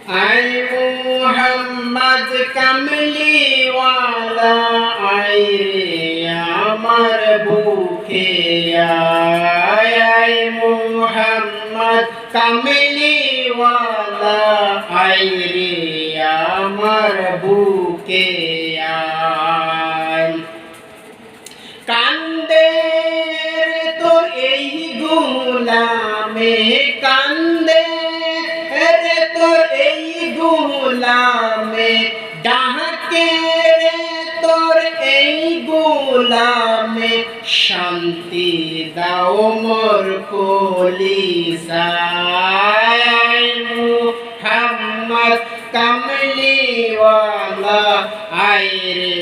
I Muhammad কামলিওয়ালা I রে আমার বুকে আই মুহাম্মদ কামলিওয়ালা আই রে আমার বুকে আই কান্দে তোর এই গোলামে কান্দে রে তোর এই গোলামে ডাকে রে তোর এই গোলামে শান্তি দাও মোর কলিজায় মুহাম্মদ কামলিওয়ালা আই রে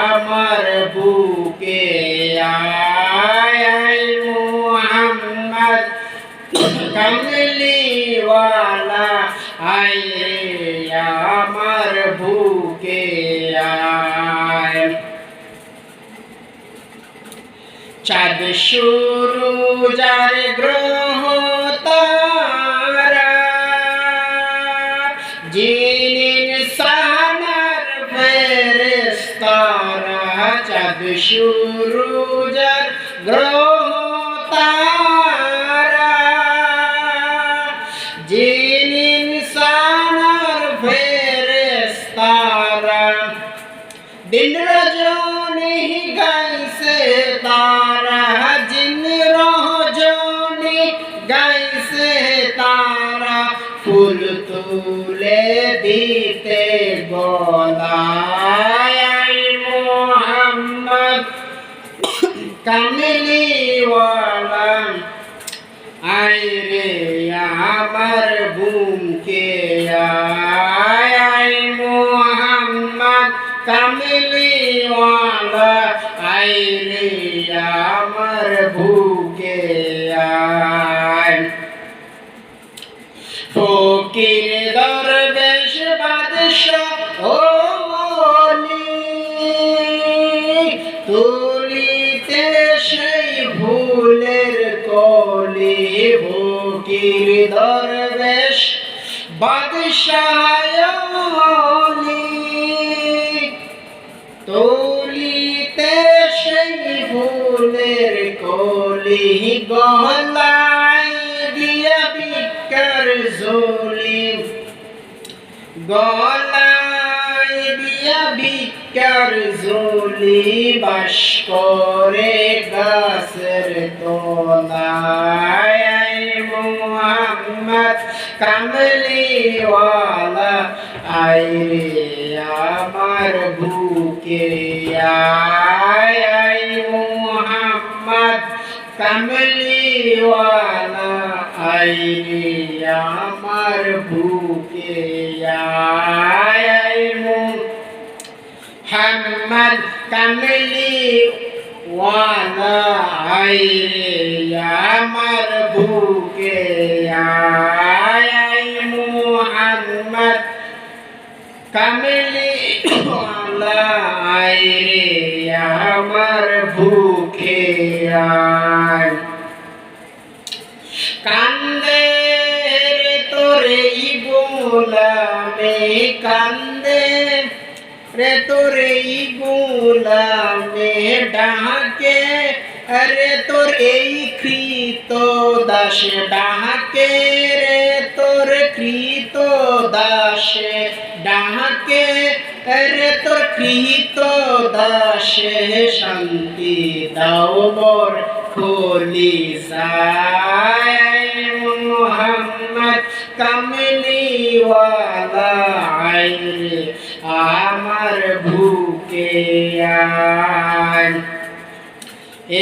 আমার বুকে আই মুহাম্মদ কামলিওয়ালা আই রে আমার বুকে আয় চাঁদ সূরজ আর গ্রহ তারা জিন ইনসান আর ফেরেশতারা চাঁদ সূরজ আর গ্রহ তারা জিন ইনসান আর ফেরেশতারা দিন রজনী গাইছে তারা জিন রজনী গাইছে তারা ফুল তুলে দিতে গলায় মুহাম্মদ কামলিওয়ালা আই রে আমার বুকে আই মুহাম্মদ কামলিওয়ালা আই রে আমার বুকে আয় ফকির দরবেশ বাদশাহ ও ওলি তুলিতে সেই ভুলের কলি ফকির দরবেশ বাদশাহ ওলি তুলিতে সেই ভুলের কলি গলায় দিয়া বিকার ঝুলি গলায় দিয়া বিকার ঝুলি বাস করে গাছের তলায় মুহাম্মদ কামলিওয়ালা আই রে আমার বুকে আই মুহাম্মদ কামলিওয়ালা আই রে আমার বুকে আই মুহাম্মদ কামলিওয়ালা আই রে আমার বুকে আই মুহাম্মদ কামলিওয়ালা আই রে আমার বুকে আয় কান্দে রে তোরে গোলামে কান্দে রে তোরে গোলামে ডাকে রে তোর এই কৃত দাস ডাকে রে তোর কৃত দাসে ডাকে রে তোর কৃত দাসে শান্তি দাও মোর কলিজায় মুহাম্মদ কামলিওয়ালা আই রে আমার বুকে আয়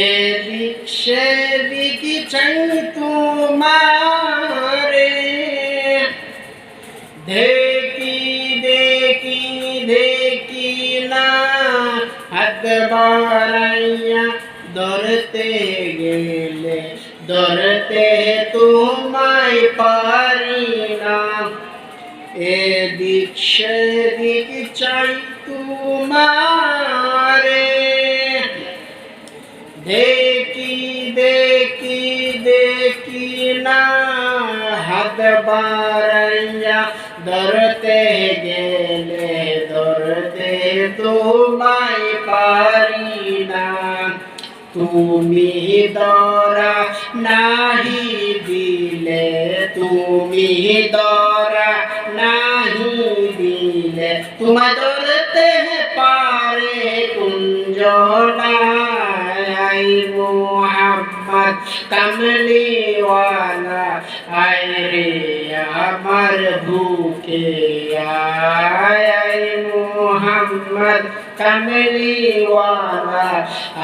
এদিক সেদিক চাই তোমারে দেখি দেখি দেখি না হাত বাড়াইয়া ধরতে গেলে ধরতে তোমায় পারি না এদিক সেদিক চাই তোমারে দেখি দেখি দেখি না হাত হাত বাড়াইয়া ধরতে গেলে ধরতে তোমায় পারি না। তুমি ধরা নাহি দিলে, তুমি ধরা নাহি দিলে, তোমায় ধরতে পারে কুঞ্জনায়। মোহাম্মদ কামলিওয়ালা আয় রে আমার বুকে আয়। মোহাম্মদ কামলিওয়ালা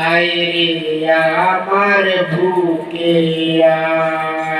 আয় রে আমার বুকে আয়।